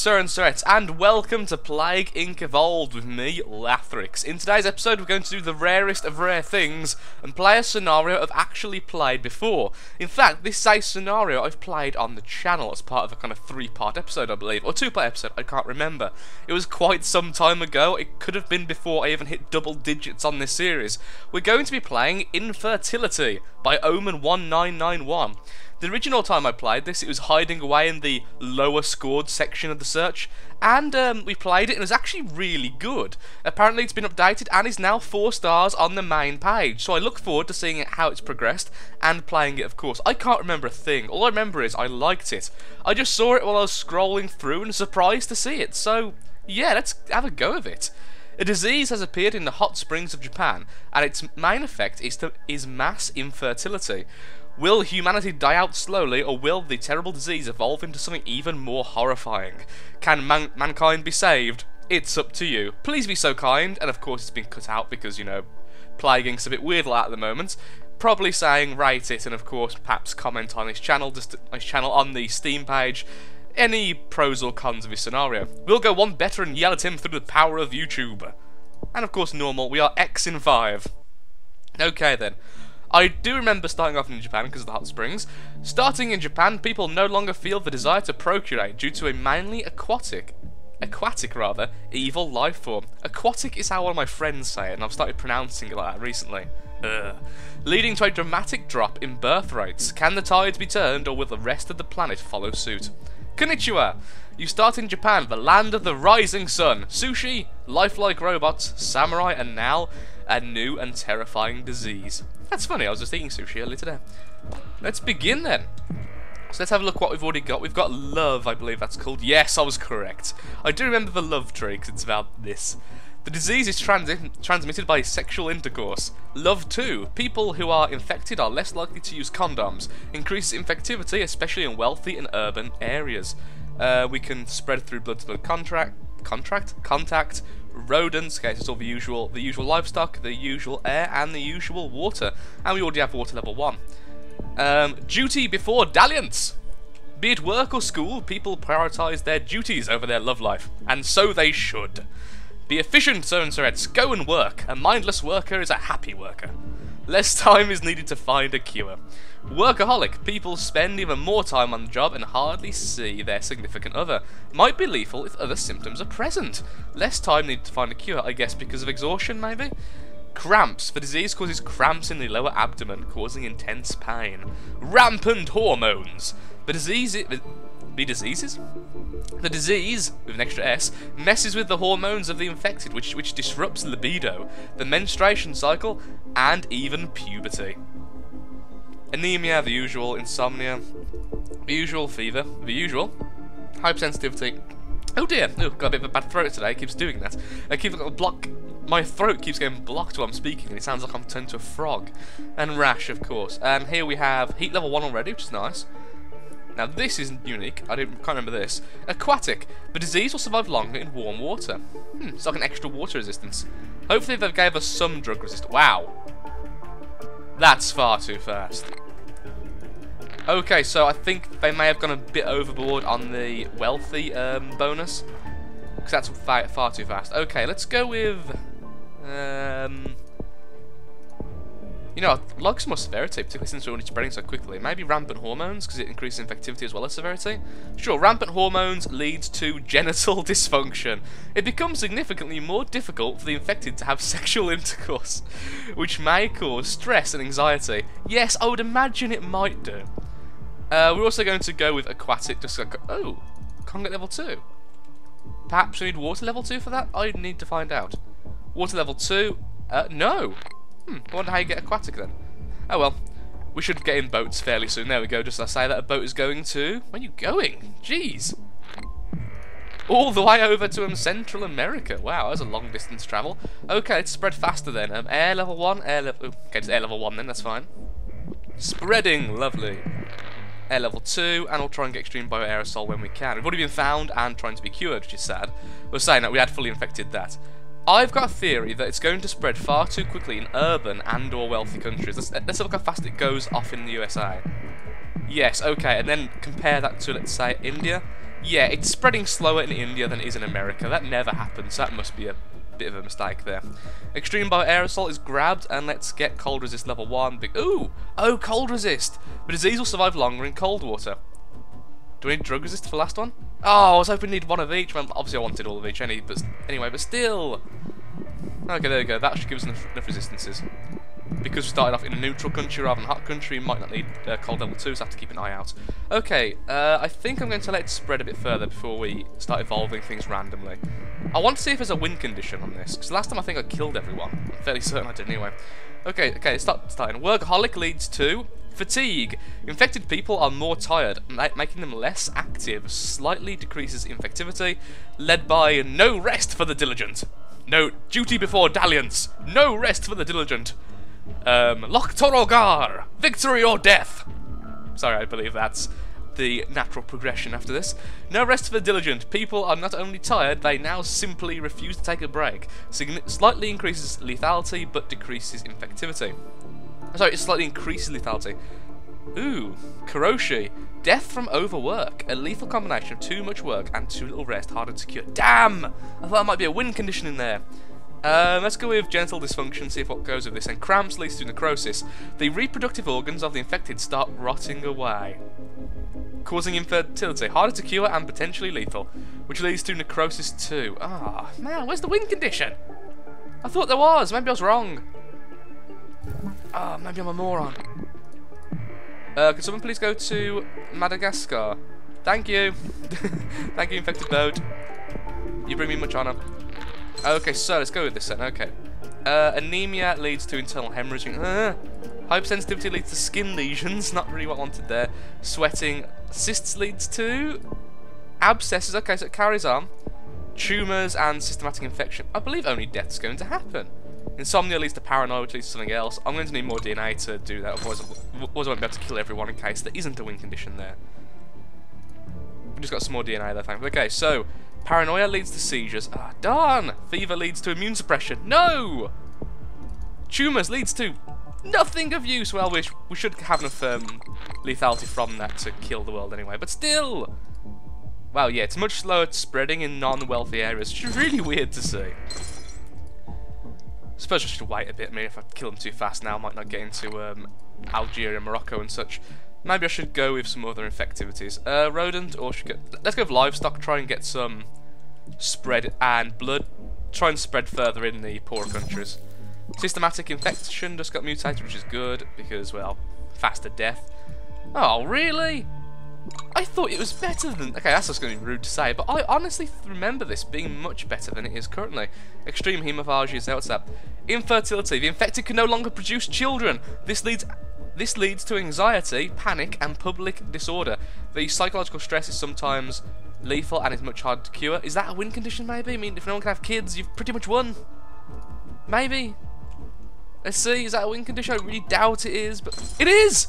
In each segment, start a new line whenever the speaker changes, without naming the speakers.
Sir and Sirettes, and welcome to Plague Inc. Evolved with me, Lathrix. In today's episode, we're going to do the rarest of rare things and play a scenario I've actually played before. In fact, this is a scenario I've played on the channel as part of a kind of 3-part episode, I believe, or 2-part episode, I can't remember. It was quite some time ago. It could have been before I even hit double digits on this series. We're going to be playing Infertility by Omen1991. The original time I played this, it was hiding away in the lower scored section of the search, and we played it and it was actually really good. Apparently it's been updated and is now 4 stars on the main page, so I look forward to seeing how it's progressed and playing it, of course. I can't remember a thing. All I remember is I liked it. I just saw it while I was scrolling through and surprised to see it, so yeah, let's have a go of it. A disease has appeared in the hot springs of Japan, and its main effect is mass infertility. Will humanity die out slowly, or will the terrible disease evolve into something even more horrifying? Can mankind be saved? It's up to you. Please be so kind, and of course it's been cut out because, you know, Plague Inc.'s a bit weird like that at the moment. Probably saying rate it, and of course perhaps comment on his channel, on the Steam page, any pros or cons of his scenario. We'll go one better and yell at him through the power of YouTube. And of course normal, we are X in 5. Okay then. I do remember starting off in Japan because of the hot springs. Starting in Japan, people no longer feel the desire to procreate due to a mainly aquatic evil life form. Aquatic is how one of my friends say it, and I've started pronouncing it like that recently. Leading to a dramatic drop in birth rates. Can the tides be turned, or will the rest of the planet follow suit? Konnichiwa! You start in Japan, the land of the rising sun. Sushi, lifelike robots, samurai, and now a new and terrifying disease. That's funny, I was just eating sushi earlier today. Let's begin then. So let's have a look what we've already got. We've got love, I believe that's called. Yes, I was correct. I do remember the love tree because it's about this. The disease is transmitted by sexual intercourse. Love 2. People who are infected are less likely to use condoms. Increases infectivity, especially in wealthy and urban areas. We can spread through blood-to-blood contact, rodents, okay, so it's all the usual livestock, the usual air, and the usual water. And we already have water level 1. Duty before dalliance. Be it work or school, people prioritise their duties over their love life, and so they should. Be efficient, Sir and Sirettes. Go and work. A mindless worker is a happy worker. Less time is needed to find a cure. Workaholic. People spend even more time on the job and hardly see their significant other. Might be lethal if other symptoms are present. Less time needed to find a cure, I guess because of exhaustion, maybe? Cramps. The disease causes cramps in the lower abdomen, causing intense pain. Rampant hormones. The disease, with an extra S, messes with the hormones of the infected, which disrupts libido, the menstruation cycle, and even puberty. Anemia, the usual. Insomnia, the usual. Fever, the usual. Hypersensitivity. Oh dear, got a bit of a bad throat today. It keeps doing that. My throat keeps getting blocked while I'm speaking, and it sounds like I'm turned to a frog. And rash, of course. And here we have heat level 1 already, which is nice. Now this isn't unique. I can't remember this. Aquatic. The disease will survive longer in warm water. It's like an extra water resistance. Hopefully they gave us some drug resistance. Wow. That's far too fast. Okay, so I think they may have gone a bit overboard on the wealthy bonus, because that's far too fast. Okay, let's go with, you know, I'd like some more severity, particularly since we're already spreading so quickly. Maybe rampant hormones, because it increases infectivity as well as severity. Sure, rampant hormones leads to genital dysfunction. It becomes significantly more difficult for the infected to have sexual intercourse, which may cause stress and anxiety. Yes, I would imagine it might do. We're also going to go with aquatic, just like, oh, conga level 2. Perhaps we need water level 2 for that? I need to find out. Water level 2, no. I wonder how you get aquatic then. Oh well, we should get in boats fairly soon. There we go, just as I say that a boat is going to... Where are you going? Jeez. All the way over to Central America. Wow, that's a long distance travel. Okay, let's spread faster then. Air level 1, air level... Okay, it's air level 1 then, that's fine. Spreading, lovely. Air level 2, and we'll try and get extreme bioaerosol when we can. We've already been found and trying to be cured, which is sad. We're saying that we had fully infected that. I've got a theory that it's going to spread far too quickly in urban and or wealthy countries. Let's look how fast it goes off in the USA. Yes, okay, and then compare that to, let's say, India. Yeah, it's spreading slower in India than it is in America. That never happens, so that must be a bit of a mistake there. Extreme bioaerosol is grabbed, and let's get cold resist level 1. Ooh! Oh, cold resist! But disease will survive longer in cold water. Do we need drug resist for the last one? Oh, I was hoping we need one of each. Well, obviously I wanted all of each anyway, but still. Okay, there we go. That should give us enough resistances. Because we started off in a neutral country rather than a hot country, we might not need cold level 2, so I have to keep an eye out. Okay, I think I'm going to let it spread a bit further before we start evolving things randomly. I want to see if there's a win condition on this, because last time I think I killed everyone. I'm fairly certain I did anyway. Okay, starting. Workaholic leads to fatigue. Infected people are more tired, making them less active. Slightly decreases infectivity. Led by no rest for the diligent. No duty before dalliance. No rest for the diligent. Loch Torogar, victory or death. Sorry, I believe that's the natural progression after this. No rest for the diligent. People are not only tired, they now simply refuse to take a break. Slightly increases lethality, but decreases infectivity. Sorry, it slightly increases lethality. Ooh, Kuroshi. Death from overwork. A lethal combination of too much work and too little rest, harder to cure. Damn! I thought there might be a win condition in there. Let's go with genital dysfunction, see if what goes with this. And cramps leads to necrosis. The reproductive organs of the infected start rotting away, causing infertility, harder to cure and potentially lethal, which leads to necrosis too. Ah, man, where's the win condition? I thought there was. Maybe I was wrong. Ah, maybe I'm a moron. Could someone please go to Madagascar? Thank you. Thank you, infected boat. You bring me much honour. Okay, so let's go with this then. Okay. Anemia leads to internal hemorrhaging. Hypersensitivity leads to skin lesions. Not really what I wanted there. Sweating. Cysts leads to abscesses. Okay, so it carries on. Tumours and systematic infection. I believe only death's going to happen. Insomnia leads to paranoia, which leads to something else. I'm going to need more DNA to do that, otherwise I won't be able to kill everyone in case there isn't a win condition there. We just got some more DNA there, thankfully. Okay, so paranoia leads to seizures. Ah, darn! Fever leads to immune suppression. No! Tumours leads to nothing of use. Well, we should have enough lethality from that to kill the world anyway, but still! Wow, yeah, it's much slower spreading in non-wealthy areas, which is really weird to see. I suppose I should wait a bit. I mean, if I kill them too fast now, I might not get into Algeria, Morocco and such. Maybe I should go with some other infectivities. Rodent, or let's go with livestock, try and get some spread, and blood, try and spread further in the poorer countries. Systematic infection just got mutated, which is good, because, well, faster death. Oh, really? I thought it was better than... Okay, that's just going to be rude to say, but I honestly remember this being much better than it is currently. Extreme haemophagia, so what's that? Infertility. The infected can no longer produce children. This leads to anxiety, panic, and public disorder. The psychological stress is sometimes lethal and is much harder to cure. Is that a win condition, maybe? I mean, if no one can have kids, you've pretty much won. Maybe. Let's see, is that a win condition? I really doubt it is, but it is!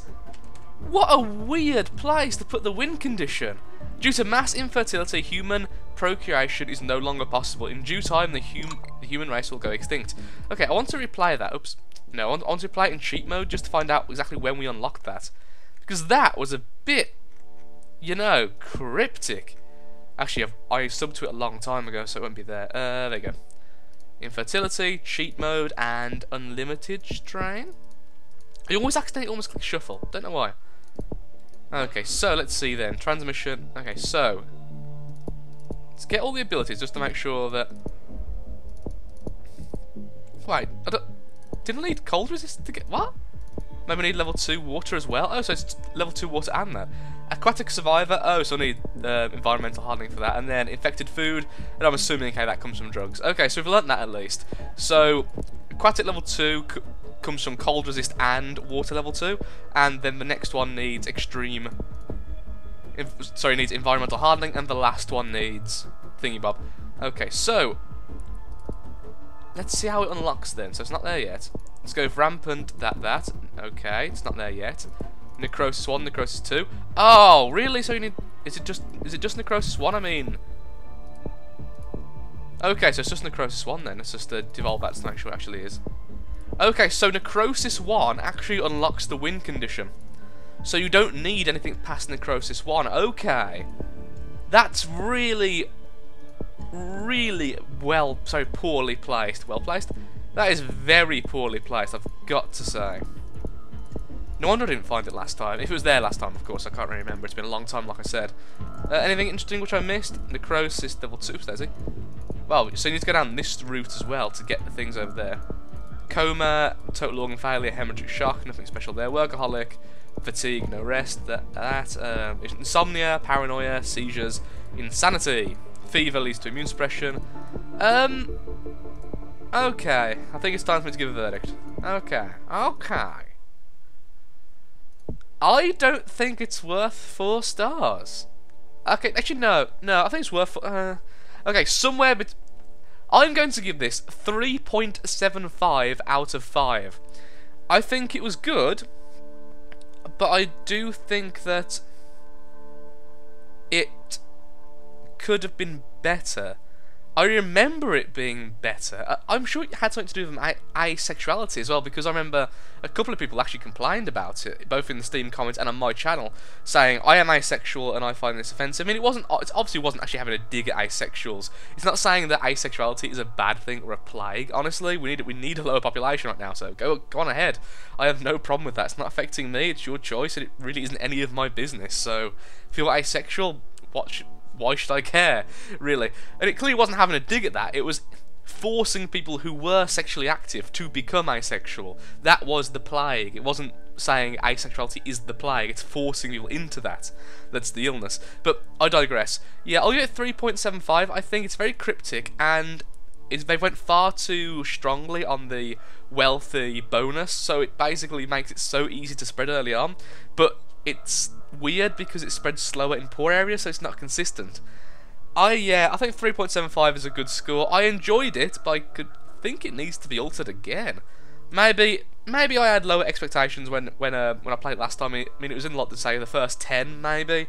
What a weird place to put the win condition. Due to mass infertility, human procreation is no longer possible. In due time, the human race will go extinct. Okay, I want to replay that. Oops. No, I want to replay it in cheat mode just to find out exactly when we unlocked that. Because that was a bit, you know, cryptic. Actually, I subbed to it a long time ago, so it won't be there. There you go. Infertility, cheat mode, and unlimited strain. I always accidentally almost click shuffle. Don't know why. Okay, so let's see then. Transmission. Okay, so let's get all the abilities just to make sure that. Wait, didn't I need cold resist to get what? Maybe I need level 2 water as well. Oh, so it's level 2 water and that. Aquatic survivor. Oh, so I need environmental hardening for that, and then infected food. And I'm assuming okay that comes from drugs. Okay, so we've learnt that at least. So aquatic level 2 comes from cold resist and water level 2, and then the next one needs needs environmental hardening, and the last one needs thingy-bob. Okay, so let's see how it unlocks then. So it's not there yet. Let's go with rampant, that. Okay, it's not there yet. Necrosis 1, necrosis 2. Oh, really? So you need... Is it just necrosis 1? I mean... Okay, so it's just necrosis 1 then. Let's just devolve that to make sure it actually is. Okay, so necrosis 1 actually unlocks the win condition. So you don't need anything past necrosis 1. Okay. That's really, really poorly placed. Well placed? That is very poorly placed, I've got to say. No wonder I didn't find it last time. If it was there last time, of course, I can't really remember. It's been a long time, like I said. Anything interesting which I missed? Necrosis, level 2, Stacey. Well, so you need to go down this route as well to get the things over there. Coma, total organ failure, hemorrhagic shock, nothing special there. Workaholic, fatigue, no rest. Insomnia, paranoia, seizures, insanity. Fever leads to immune suppression. Okay. I think it's time for me to give a verdict. Okay. I don't think it's worth 4 stars. Okay, actually no, I think it's worth. Okay, somewhere I'm going to give this 3.75 out of 5. I think it was good, but I do think that it could have been better. I remember it being better. I'm sure it had something to do with asexuality as well, because I remember a couple of people actually complained about it, both in the Steam comments and on my channel, saying I am asexual and I find this offensive. I mean, it obviously wasn't actually having a dig at asexuals. It's not saying that asexuality is a bad thing or a plague. Honestly, we need a lower population right now, so go on ahead. I have no problem with that. It's not affecting me. It's your choice, and it really isn't any of my business. So if you're asexual, why should I care, really? And it clearly wasn't having a dig at that. It was forcing people who were sexually active to become asexual. That was the plague. It wasn't saying asexuality is the plague. It's forcing people into that. That's the illness. But I digress. Yeah, I'll give it 3.75. I think it's very cryptic, and they went far too strongly on the wealthy bonus, so it basically makes it so easy to spread early on, but it's weird because it spreads slower in poor areas, so it's not consistent. I think 3.75 is a good score. I enjoyed it, but I could think it needs to be altered again. Maybe I had lower expectations when I played it last time. I mean, it was in like, say, the first 10 maybe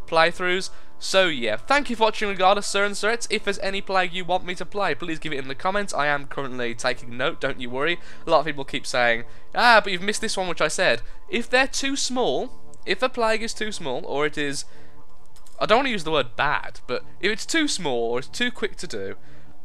playthroughs. So yeah, thank you for watching regardless, sir and sirettes. If there's any plague you want me to play, please give it in the comments. I am currently taking note, don't you worry. A lot of people keep saying, but you've missed this one, which I said. If they're too small, if a plague is too small, or it is, I don't want to use the word bad, but if it's too small or it's too quick to do,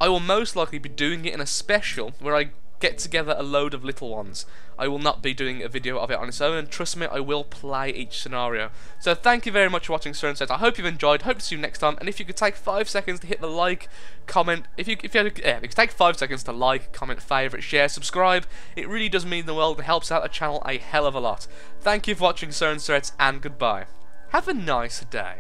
I will most likely be doing it in a special where I get together a load of little ones. I will not be doing a video of it on its own, and trust me, I will play each scenario. So thank you very much for watching, sir and sirettes. I hope you've enjoyed. Hope to see you next time. And if you could take 5 seconds to hit the like, comment, if you could take 5 seconds to like, comment, favourite, share, subscribe, it really does mean the world. It helps out the channel a hell of a lot. Thank you for watching, sir and sirettes, and goodbye. Have a nice day.